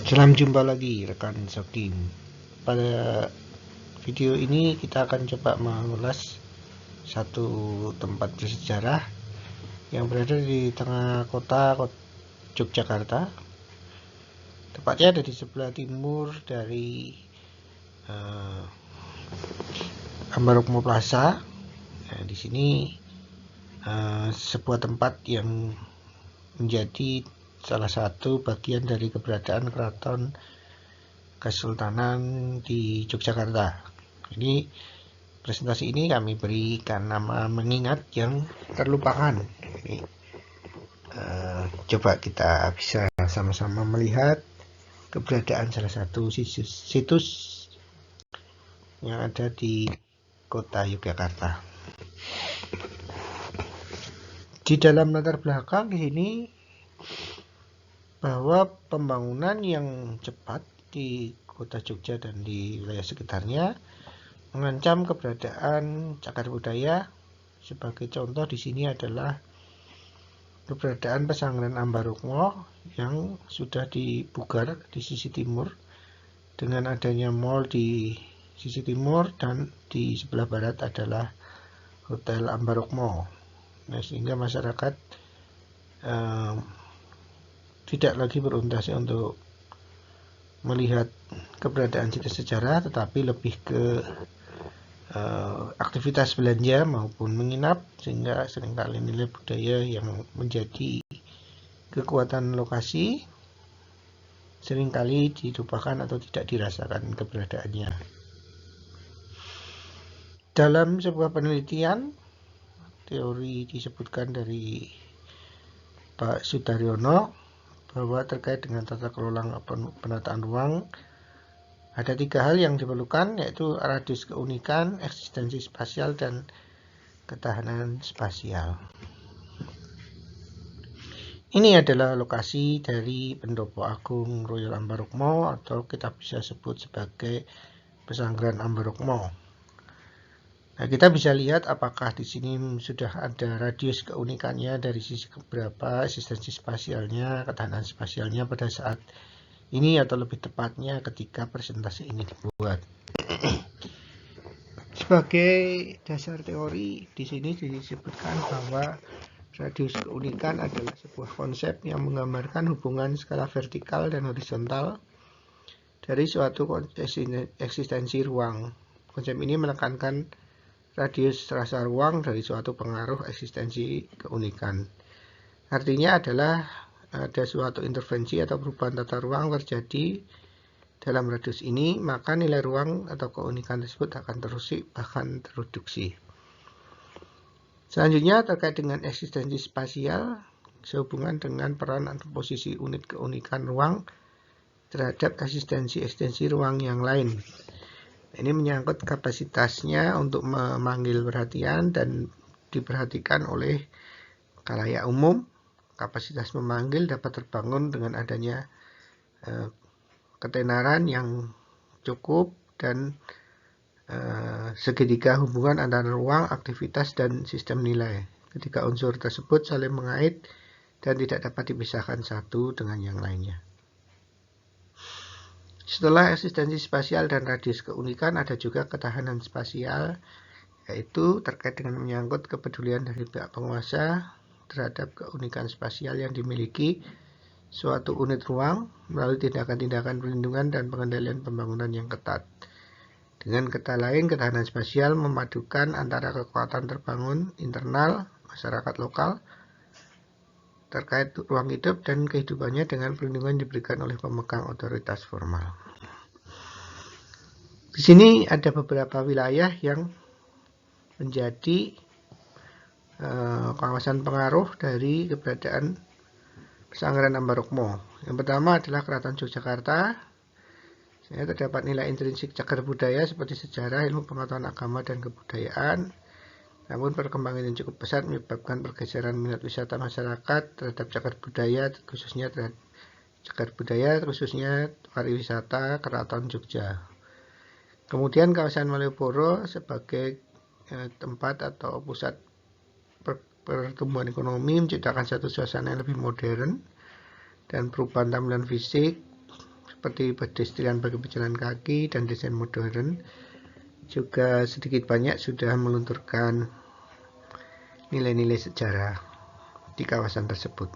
Salam jumpa lagi rekan Sokim. Pada video ini kita akan coba mengulas satu tempat bersejarah yang berada di tengah kota Yogyakarta. Tepatnya ada di sebelah timur dari Ambarukmo Plaza. Nah, di sini sebuah tempat yang menjadi salah satu bagian dari keberadaan keraton Kesultanan di Yogyakarta. Jadi presentasi ini kami berikan nama mengingat yang terlupakan. Jadi, coba kita bisa sama-sama melihat keberadaan salah satu situs yang ada di kota Yogyakarta. Di dalam latar belakang di sini bahwa pembangunan yang cepat di kota Jogja dan di wilayah sekitarnya mengancam keberadaan cagar budaya. Sebagai contoh di sini adalah keberadaan pesanggrahan Ambarukmo yang sudah dipugar di sisi timur dengan adanya mall di sisi timur, dan di sebelah barat adalah Hotel Ambarukmo. Nah, sehingga masyarakat tidak lagi berorientasi untuk melihat keberadaan situs sejarah, tetapi lebih ke aktivitas belanja maupun menginap, sehingga seringkali nilai budaya yang menjadi kekuatan lokasi seringkali dilupakan atau tidak dirasakan keberadaannya. Dalam sebuah penelitian, teori disebutkan dari Pak Sudaryono bahwa terkait dengan tata kelola penataan ruang, ada 3 hal yang diperlukan, yaitu radius keunikan, eksistensi spasial, dan ketahanan spasial. Ini adalah lokasi dari Pendopo Agung Royal Ambarukmo, atau kita bisa sebut sebagai pesanggrahan Ambarukmo. Nah, kita bisa lihat apakah di sini sudah ada radius keunikannya dari sisi berapa, eksistensi spasialnya, ketahanan spasialnya pada saat ini, atau lebih tepatnya ketika presentasi ini dibuat. Sebagai dasar teori, di sini disebutkan bahwa radius keunikan adalah sebuah konsep yang menggambarkan hubungan skala vertikal dan horizontal dari suatu eksistensi ruang. Konsep ini menekankan radius rasa ruang dari suatu pengaruh eksistensi keunikan. Artinya adalah ada suatu intervensi atau perubahan tata ruang terjadi dalam radius ini, maka nilai ruang atau keunikan tersebut akan terusik, bahkan tereduksi. Selanjutnya terkait dengan eksistensi spasial, sehubungan dengan peran atau posisi unit keunikan ruang terhadap eksistensi ruang yang lain. Ini menyangkut kapasitasnya untuk memanggil perhatian dan diperhatikan oleh khalayak umum. Kapasitas memanggil dapat terbangun dengan adanya ketenaran yang cukup dan segitiga hubungan antara ruang, aktivitas, dan sistem nilai. Ketiga unsur tersebut saling mengait dan tidak dapat dipisahkan satu dengan yang lainnya. Setelah eksistensi spasial dan radius keunikan, ada juga ketahanan spasial, yaitu terkait dengan menyangkut kepedulian dari pihak penguasa terhadap keunikan spasial yang dimiliki suatu unit ruang melalui tindakan-tindakan perlindungan dan pengendalian pembangunan yang ketat. Dengan kata lain, ketahanan spasial memadukan antara kekuatan terbangun internal masyarakat lokal terkait ruang hidup dan kehidupannya dengan perlindungan diberikan oleh pemegang otoritas formal. Di sini ada beberapa wilayah yang menjadi kawasan pengaruh dari keberadaan pesanggrahan Ambarukmo. Yang pertama adalah Keraton Yogyakarta. Terdapat nilai intrinsik cagar budaya seperti sejarah, ilmu pengetahuan agama, dan kebudayaan. Namun perkembangan yang cukup pesat menyebabkan pergeseran minat wisata masyarakat terhadap cagar budaya, khususnya pariwisata Keraton Jogja. Kemudian kawasan Malioboro sebagai tempat atau pusat pertumbuhan ekonomi menciptakan satu suasana yang lebih modern dan perubahan tampilan fisik seperti pedestrian bagi pejalan kaki dan desain modern juga sedikit banyak sudah melunturkan nilai-nilai sejarah di kawasan tersebut.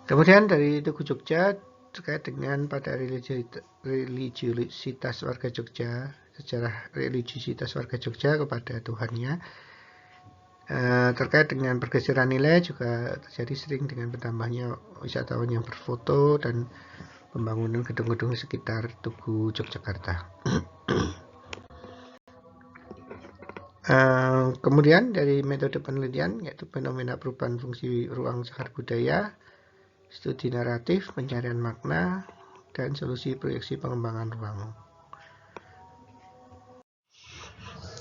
Kemudian dari Tugu Jogja terkait dengan pada religiusitas warga Jogja, sejarah religiusitas warga Jogja kepada Tuhannya. Terkait dengan pergeseran nilai juga terjadi sering dengan bertambahnya wisatawan yang berfoto dan pembangunan gedung-gedung sekitar Tugu Yogyakarta. Kemudian dari metode penelitian yaitu fenomena perubahan fungsi ruang cagar budaya, studi naratif, pencarian makna, dan solusi proyeksi pengembangan ruang.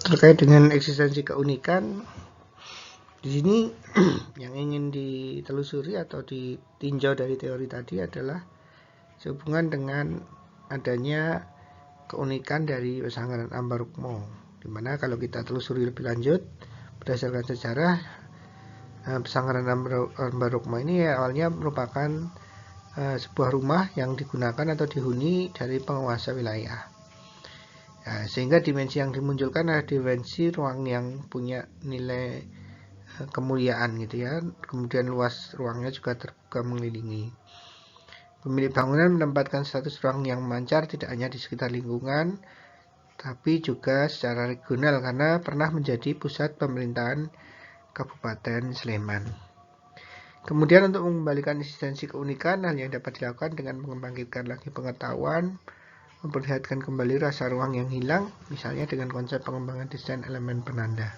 Terkait dengan eksistensi keunikan, di sini yang ingin ditelusuri atau ditinjau dari teori tadi adalah sehubungan dengan adanya keunikan dari Pesanggaran Ambarukmo, di mana kalau kita telusuri lebih lanjut berdasarkan sejarah, Pesanggaran Ambarukmo ini awalnya merupakan sebuah rumah yang digunakan atau dihuni dari penguasa wilayah. Sehingga dimensi yang dimunculkan adalah dimensi ruang yang punya nilai kemuliaan gitu ya. Kemudian luas ruangnya juga terbuka mengelilingi. Pemilik bangunan menempatkan status ruang yang memancar tidak hanya di sekitar lingkungan, tapi juga secara regional karena pernah menjadi pusat pemerintahan Kabupaten Sleman. Kemudian untuk mengembalikan eksistensi keunikan, hal yang dapat dilakukan dengan membangkitkan lagi pengetahuan, memperlihatkan kembali rasa ruang yang hilang, misalnya dengan konsep pengembangan desain elemen penanda.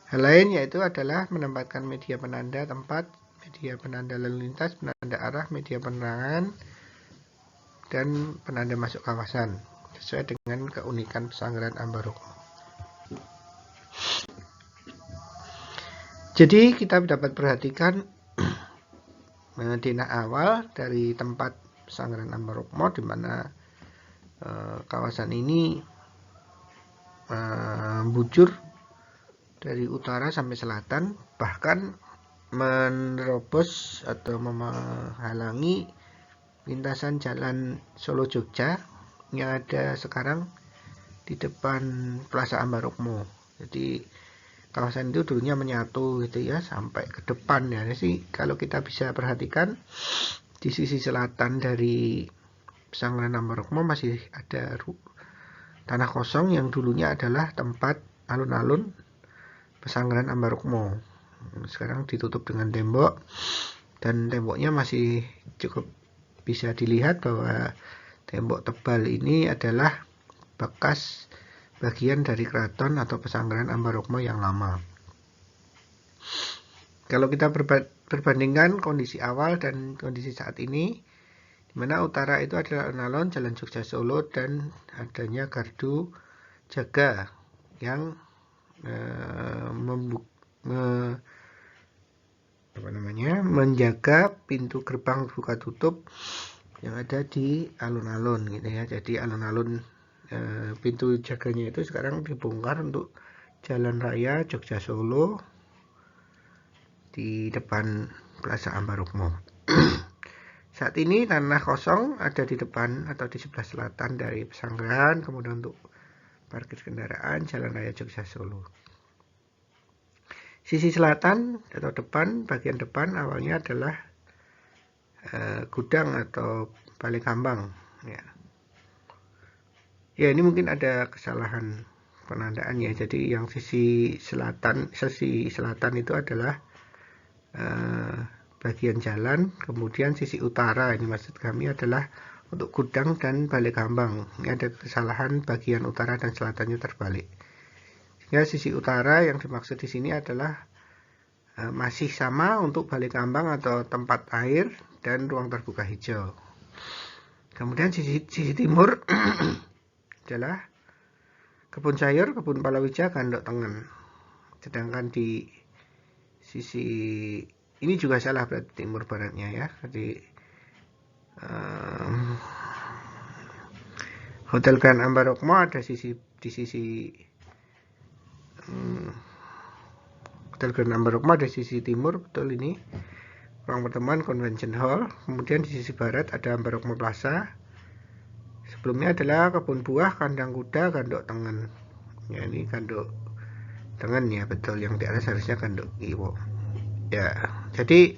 Hal lain yaitu adalah menempatkan media penanda tempat, media penanda lalu lintas, penanda arah, media penerangan, dan penanda masuk kawasan sesuai dengan keunikan Pesanggaran Ambarukmo. Jadi kita dapat perhatikan denah awal dari tempat Pesanggaran Ambarukmo, di mana kawasan ini bujur dari utara sampai selatan, bahkan menerobos atau menghalangi lintasan jalan Solo Jogja yang ada sekarang di depan Plaza Ambarukmo. Jadi kawasan itu dulunya menyatu gitu ya sampai ke depan ya. Jadi kalau kita bisa perhatikan di sisi selatan dari Pesanggaran Ambarukmo masih ada tanah kosong yang dulunya adalah tempat alun-alun Pesanggaran Ambarukmo. Sekarang ditutup dengan tembok dan temboknya masih cukup bisa dilihat bahwa tembok tebal ini adalah bekas bagian dari keraton atau Pesanggaran Ambarukmo yang lama. Kalau kita perbandingkan kondisi awal dan kondisi saat ini, di mana utara itu adalah alun-alun Jalan Jogja Solo dan adanya gardu jaga yang menjaga pintu gerbang buka tutup yang ada di alun-alun gitu ya. Jadi alun-alun pintu jaganya itu sekarang dibongkar untuk Jalan Raya Jogja Solo di depan Plaza Ambarukmo. Saat ini tanah kosong ada di depan atau di sebelah selatan dari Pesanggaran, kemudian untuk parkir kendaraan Jalan Raya Jogja Solo. Sisi selatan atau depan, bagian depan awalnya adalah gudang atau balai kambang ya. Ya, ini mungkin ada kesalahan penandaan ya. Jadi yang sisi selatan itu adalah bagian jalan, kemudian sisi utara ini maksud kami adalah untuk gudang dan balai kambang. Ini ada kesalahan, bagian utara dan selatannya terbalik. Ya, sisi utara yang dimaksud di sini adalah masih sama untuk balai kambang atau tempat air dan ruang terbuka hijau. Kemudian sisi timur adalah kebun sayur, kebun palawija, Gandok Tengen. Sedangkan di sisi ini juga salah berarti timur baratnya ya. Jadi Hotel Grand Ambarukmo ada di sisi Hotel Grand Ambarukmo ada di sisi timur, betul ini. ruang pertemuan Convention Hall. Kemudian di sisi barat ada Ambarukmo Plaza. Sebelumnya adalah kebun buah, kandang kuda, Gandok Tengen. Ya, ini Gandok Tengen ya, betul. Yang di atas harusnya Gandok Kiwo. Ya, jadi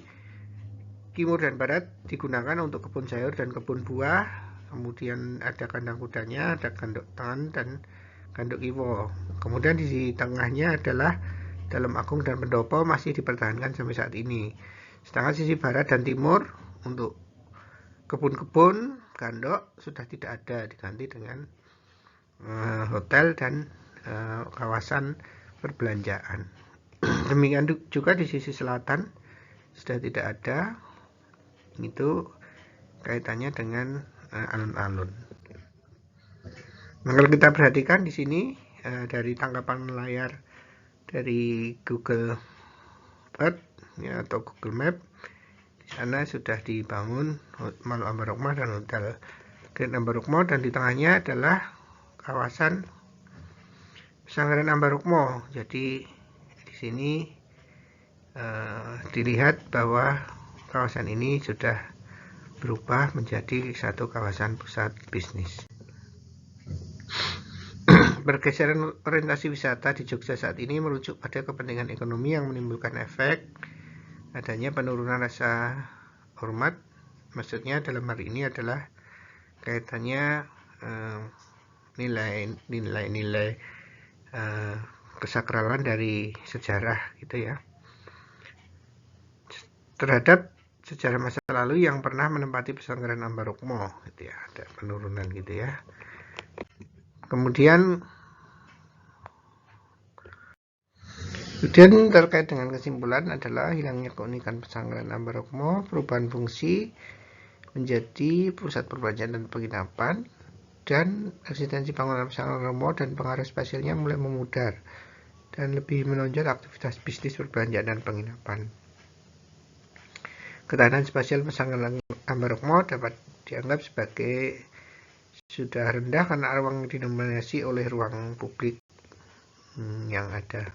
timur dan barat digunakan untuk kebun sayur dan kebun buah. Kemudian ada kandang kudanya, ada Gandok Tengen dan Gandok Kiwo. Kemudian di tengahnya adalah Dalem Agung dan Pendopo, masih dipertahankan sampai saat ini. Sedangkan sisi barat dan timur untuk kebun-kebun Gandok sudah tidak ada, diganti dengan hotel dan kawasan perbelanjaan. Demikian juga di sisi selatan sudah tidak ada, itu kaitannya dengan alun-alun. Nah, kalau kita perhatikan di sini dari tangkapan layar dari Google Earth ya, atau Google Map, di sana sudah dibangun Mall Ambarukmo dan Hotel Grand Ambarukmo, dan di tengahnya adalah kawasan Pesanggaran Ambarukmo. Jadi di sini dilihat bahwa kawasan ini sudah berubah menjadi satu kawasan pusat bisnis. Pergeseran orientasi wisata di Jogja saat ini merujuk pada kepentingan ekonomi yang menimbulkan efek adanya penurunan rasa hormat. Maksudnya dalam hal ini adalah kaitannya nilai-nilai kesakralan dari sejarah gitu ya, terhadap sejarah masa lalu yang pernah menempati Pesanggaran Ambarukmo gitu ya, ada penurunan gitu ya. Kemudian terkait dengan kesimpulan adalah hilangnya keunikan Pesanggaran Ambarukmo, perubahan fungsi menjadi pusat perbelanjaan dan penginapan, dan eksistensi bangunan Pesanggaran Ambarukmo dan pengaruh spasialnya mulai memudar dan lebih menonjol aktivitas bisnis perbelanjaan dan penginapan. Ketahanan spasial Pesanggaran Ambarukmo dapat dianggap sebagai sudah rendah karena ruang didominasi oleh ruang publik yang ada.